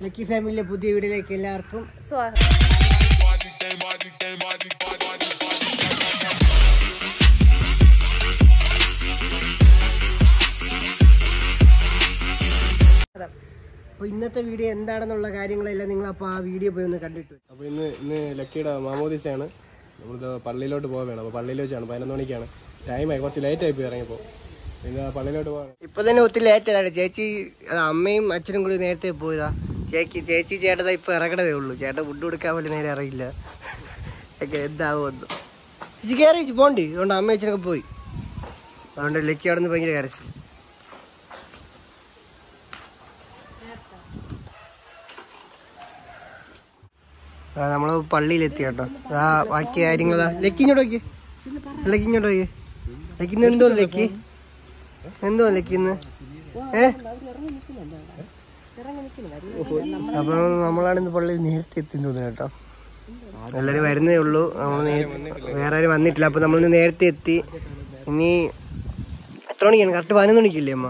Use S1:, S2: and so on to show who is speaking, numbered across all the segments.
S1: Lucky ഫാമിലിയിലെ പുതിയ വീഡിയോയിലേക്ക് എല്ലാവർക്കും സ്വാഗതം. അപ്പോൾ ഇന്നത്തെ വീഡിയോ എന്താണെന്നുള്ള കാര്യങ്ങളെല്ലാം നിങ്ങളപ്പോൾ ആ വീഡിയോ പോയി ഒന്ന് കണ്ടിട്ട്.
S2: അപ്പോൾ ഇന്ന് ലക്കിയുടെ മാമോദിസയാണ്. നമ്മളിത് പള്ളിയിലോട്ട് പോവുകയാണ്. അപ്പോൾ പള്ളിയിൽ വെച്ചാണ് 11 മണിക്കാണ് ടൈമായി. കുറച്ച് ലേറ്റായി പോയി ഇറങ്ങിയപ്പോൾ. പിന്നെ പള്ളിയിലോട്ട് പോകാം.
S1: ഇപ്പോൾ തന്നെ ഒത്തിരി ലേറ്റ് ആയതാണ്. ചേച്ചി അമ്മയും അച്ഛനും കൂടി നേരത്തെ പോയതാ. ചേച്ചി ചേട്ടതാ ഇപ്പോൾ ഇറങ്ങണതേ ഉള്ളൂ. ചേട്ടൻ ഫുഡ് കൊടുക്കാൻ പോലും നേരെ ഇറങ്ങില്ല. ഒക്കെ എന്താവുമെന്ന് ചേച്ചി കയറി പോണ്ടി. അതുകൊണ്ട് അമ്മ അച്ഛനൊക്കെ പോയി. അതുകൊണ്ട് ലക്കി അവിടെ നിന്ന് ഭയങ്കര കരച്ചിൽ. നമ്മൾ പള്ളിയിലെത്തി കേട്ടോ. ബാക്കി കാര്യങ്ങളാ. ലക്കി ഇങ്ങോട്ട് നോക്കി. ലക്കി ഇങ്ങോട്ട് നോക്കി. ലക്കിന്ന് എന്തോ ലക്കി ഇന്ന് അപ്പൊ നമ്മളാണ് ഇന്ന് പള്ളിയിൽ നേരത്തെ എത്തി തോന്നുന്നു കേട്ടോ. എല്ലാരും വരുന്നേ ഉള്ളൂ. നമ്മൾ വേറെ ആരും വന്നിട്ടില്ല. അപ്പൊ നമ്മൾ നേരത്തെ എത്തി. ഇനി എത്ര മണിക്കാണ്? കറക്റ്റ് 11 മണിക്കില്ലേ അമ്മ?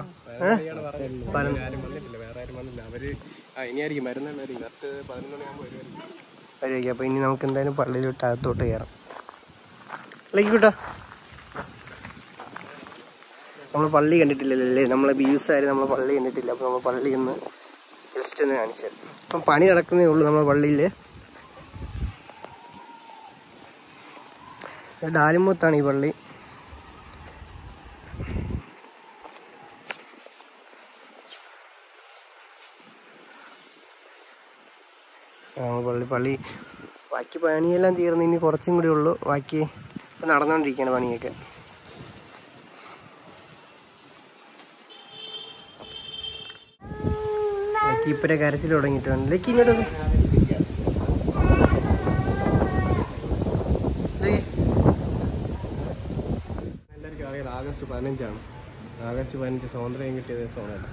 S1: വരുമായിരിക്കും. അപ്പൊ ഇനി നമുക്ക് എന്തായാലും പള്ളിയിലോട്ട് അകത്തോട്ട് കയറാം. ലക്കി കൂട്ടാ, നമ്മൾ പള്ളി കണ്ടിട്ടില്ലല്ലേ? നമ്മളെ ബീസാര് നമ്മളെ പള്ളി കണ്ടിട്ടില്ല. അപ്പോൾ നമ്മൾ പള്ളി ഒന്ന് ജസ്റ്റ് ഒന്ന് കാണിച്ചത്. അപ്പം പണി നടക്കുന്നേ ഉള്ളൂ നമ്മളെ പള്ളിയിൽ. ഡാലിമുത്താണ് ഈ പള്ളി. പള്ളി ബാക്കി പണിയെല്ലാം തീർന്ന് ഇനി കുറച്ചും കൂടി ഉള്ളൂ. ബാക്കി ഇപ്പം നടന്നുകൊണ്ടിരിക്കുകയാണ് പണിയൊക്കെ. ഇപ്പഴേ കരച്ചിൽ തുടങ്ങിയിട്ടുണ്ട്. ലക്കി ഇങ്ങോട്ട്
S2: എല്ലാവർക്കും അറിയാം ആഗസ്റ്റ് 15 ആഗസ്റ്റ് 15 സ്വാതന്ത്ര്യം കിട്ടിയ ദിവസമാണ്.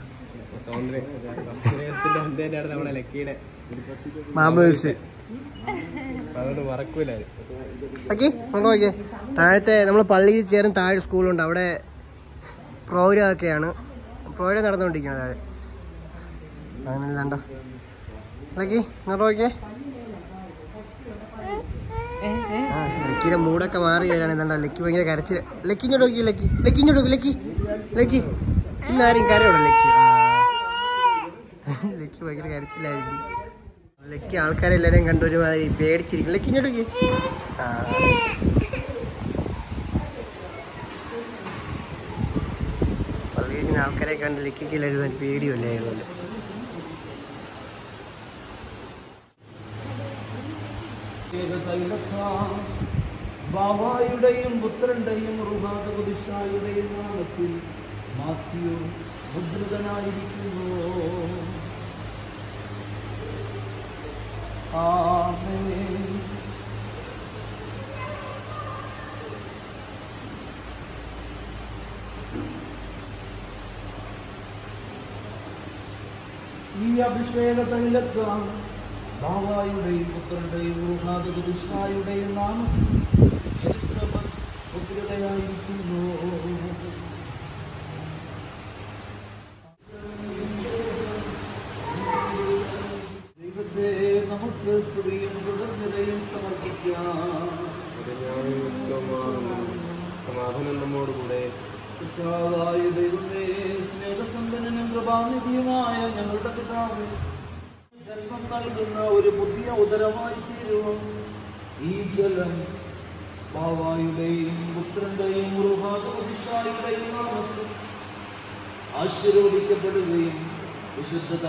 S2: സ്വാതന്ത്ര്യത്തിന്റെ അന്തേനാണ് നമ്മളെ ലക്കിയുടെ
S1: മാമോദിസ.
S2: അതുകൊണ്ട് മറക്കൂല.
S1: ഓക്കെ നോക്കിയേ, താഴത്തെ നമ്മൾ പള്ളിയിൽ ചേർന്ന് താഴെ സ്കൂളുണ്ട്. അവിടെ പ്രോഗ്രാം ഒക്കെയാണ്. പ്രോഗ്രാം നടന്നുകൊണ്ടിരിക്കുകയാണ് താഴെ. അങ്ങനെ കണ്ടോ ലക്കി ഇങ്ങോട്ട് നോക്കിയേ. ലക്കിയുടെ മൂടൊക്കെ മാറി വരാണ്. ഇതണ്ട ലക്കി ഭയങ്കര കരച്ചിൽ. ലക്കി ഇങ്ങോട്ട് നോക്കി. ലക്കി ഇങ്ങോട്ട് നോക്കി. ലക്കി ഇന്നാരും കരയോടെ ലക്കി. ലക്കി ഭയങ്കര കരച്ചിലായിരിക്കും. ലക്കി ആൾക്കാരെല്ലാരെയും കണ്ടൊരുമാതിരി പേടിച്ചിരിക്കും. ലക്കി ഇങ്ങോട്ട് നോക്കി. പള്ളിയിൽ ആൾക്കാരെ കണ്ട് ലക്കിക്ക് എല്ലാവരും പേടിയല്ലേ ആയിരുന്നു.
S3: ബാവായുടെയും പുത്രന്റെയും റുഹാദുശായുടെയും നാമത്തിൽ മാത്യു മുദ്രിതനായിരിക്കുന്നു. ആമേൻ. ഈ അഭിഷേക തൈലത്താൽ ബാവായുടെയും പുത്രന്റെയും റുഹാദുശായുടെയും നാമത്തിൽ മുദ്രിതയായിരിക്കുന്നു. ദൈവത്തെ നമുക്ക് സ്തുതിയും തുടർന്നിരയും സമർപ്പിക്കാം.
S2: സമാധാനം നമ്മോടുകൂടെ.
S3: ദൈവമേ, സ്നേഹസമ്പന്നനും കൃപാനിധിയുമായ ഞങ്ങളുടെ പിതാവേ, ജന്മം നൽകുന്ന ഒരു പുതിയ ഉദരമായി തീരുവാൻ ഈ ജലം ബാവായുടെയും പുത്രന്റെയും റുഹാദുശായുടെയും നാമത്തിൽ ആശീർവദിക്കപ്പെടുകയും വിശുദ്ധ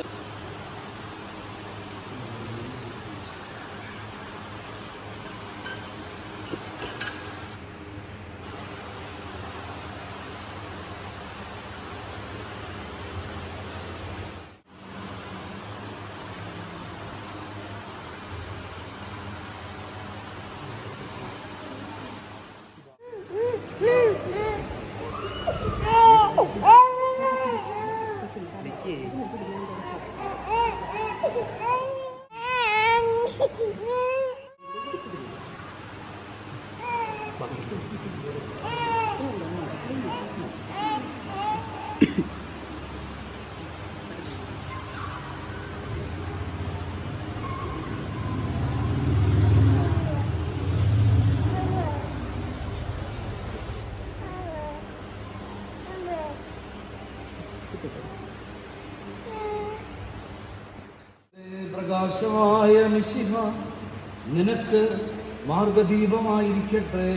S3: പ്രകാശമായ മിശിഹ നിനക്ക് മാർഗദീപമായിരിക്കട്ടെ.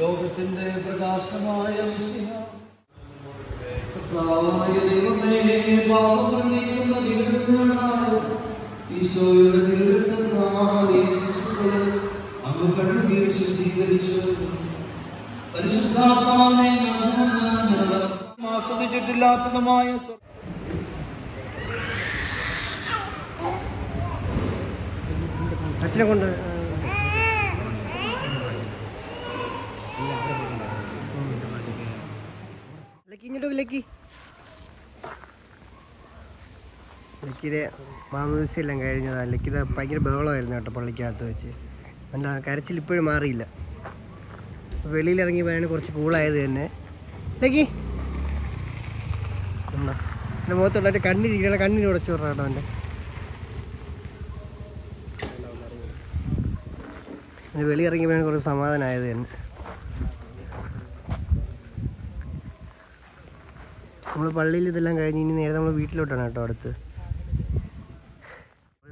S3: ലോകത്തിന്റെ പ്രകാശമായ മിശിഹ കർത്താവായ ദൈവമേ, പാപങ്ങൾ നീക്കുന്ന തിരുരക്തങ്ങളാൽ ഈശോയുടെ തിരുരക്തത്താൽ ഈ ശിശുക്കളെ അങ്ങ് കഴുകി ശുദ്ധീകരിച്ചു. പരിശുദ്ധാത്മാവിനെ ആസ്വദിച്ചിട്ടില്ലാത്തതുമായ
S1: അച്ഛനെ കൊണ്ട് ലക്കിയുടെ മാമോദിസയെല്ലാം കഴിഞ്ഞതാണ്. ലക്കിത് ഭയങ്കര ബഹളമായിരുന്നു കേട്ടോ പള്ളിക്കകത്ത് വെച്ച്. അല്ല കരച്ചിൽ ഇപ്പോഴും മാറിയില്ല. വെളിയിലിറങ്ങി പോയാണ് കുറച്ച് കൂളായത് തന്നെ. ലക്കി എൻ്റെ മുഖത്തുള്ളവൻ്റെ കണ്ണിരിക്കണ കണ്ണിന് ഉടച്ചു വിടണം കേട്ടോ. എൻ്റെ വെളിയിറങ്ങി പോയാണ് കുറച്ച് സമാധാനമായത് തന്നെ. നമ്മൾ പള്ളിയിൽ ഇതെല്ലാം കഴിഞ്ഞ് ഇനി നേരെ നമ്മൾ വീട്ടിലോട്ടാണ് കേട്ടോ അടുത്ത്.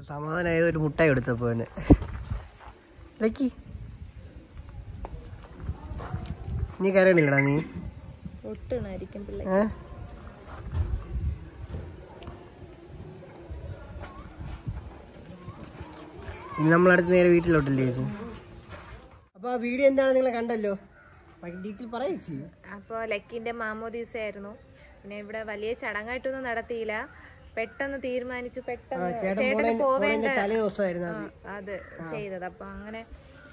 S1: സമാധാനമായത് ഒരു മുട്ടായി എടുത്തപ്പോൾ തന്നെ. ലക്കി നീ കരയണില്ലടാ നീ? ഇനി നമ്മളടുത്ത് നേരെ വീട്ടിലോട്ടല്ലേ ചേച്ചി? അപ്പോൾ ആ വീഡിയോ എന്താണ് നിങ്ങൾ കണ്ടല്ലോ, ഡീറ്റെയിൽ പറയാ ചേച്ചി.
S4: അപ്പോൾ ലക്കിൻ്റെ മാമോദീസ ആയിരുന്നു. പിന്നെ ഇവിടെ വലിയ ചടങ്ങായിട്ടൊന്നും നടത്തിയില്ല. പെട്ടെന്ന് തീരുമാനിച്ചു, പെട്ടെന്ന് ചേട്ടന് പോവേണ്ട അത് ചെയ്തത്. അപ്പൊ അങ്ങനെ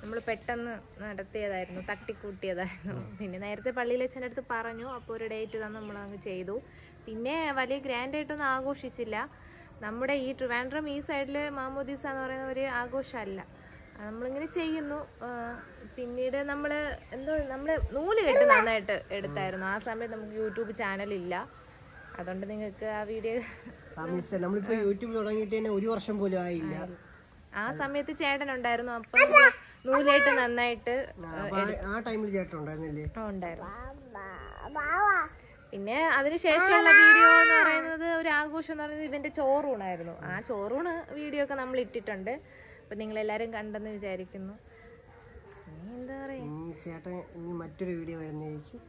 S4: നമ്മൾ പെട്ടെന്ന് നടത്തിയതായിരുന്നു, തട്ടിക്കൂട്ടിയതായിരുന്നു. പിന്നെ നേരത്തെ പള്ളിയിൽ അച്ഛൻ്റെ അടുത്ത് പറഞ്ഞു, അപ്പോൾ ഒരു ഡേറ്റ് തന്നെ നമ്മളങ്ങ് ചെയ്തു. പിന്നെ വലിയ ഗ്രാൻഡായിട്ടൊന്നും ആഘോഷിച്ചില്ല. നമ്മുടെ ഈ ട്രിവാൻഡ്രം ഈ സൈഡിൽ മാമോദീസ എന്ന് പറയുന്ന ഒരു ആഘോഷമല്ല. നമ്മളിങ്ങനെ ചെയ്യുന്നു. പിന്നീട് നമ്മൾ നൂല് കെട്ട് നന്നായിട്ട് എടുത്തായിരുന്നു. ആ സമയത്ത് നമുക്ക് യൂട്യൂബ് ചാനലില്ല. അതുകൊണ്ട് നിങ്ങൾക്ക് ആ വീഡിയോ
S1: നമ്മളിപ്പോ യൂട്യൂബ് തുടങ്ങിയിട്ട് തന്നെ 1 വർഷം പോലും ആയില്ല.
S4: ആ സമയത്ത് ചേട്ടൻ ഉണ്ടായിരുന്നു. അപ്പൊ നൂലായിട്ട് നന്നായിട്ട്
S1: ആ ടൈമിൽ ചേട്ടൻ ഉണ്ടായിരുന്നില്ലേ?
S4: ഉണ്ടായിരുന്നു. പിന്നെ അതിനുശേഷമുള്ള വീഡിയോ എന്ന് പറയുന്നത് ഒരു ആഘോഷം എന്ന് പറയുന്നത് ഇവന്റെ ചോറൂണായിരുന്നു. ആ ചോറൂണ് വീഡിയോ ഒക്കെ നമ്മൾ ഇട്ടിട്ടുണ്ട്. അപ്പൊ നിങ്ങളെല്ലാരും കണ്ടെന്ന് വിചാരിക്കുന്നു. എന്താ പറയാ,
S1: ചേട്ടൻ ഇനി മറ്റൊരു വീഡിയോ വരുന്നതായിരിക്കും.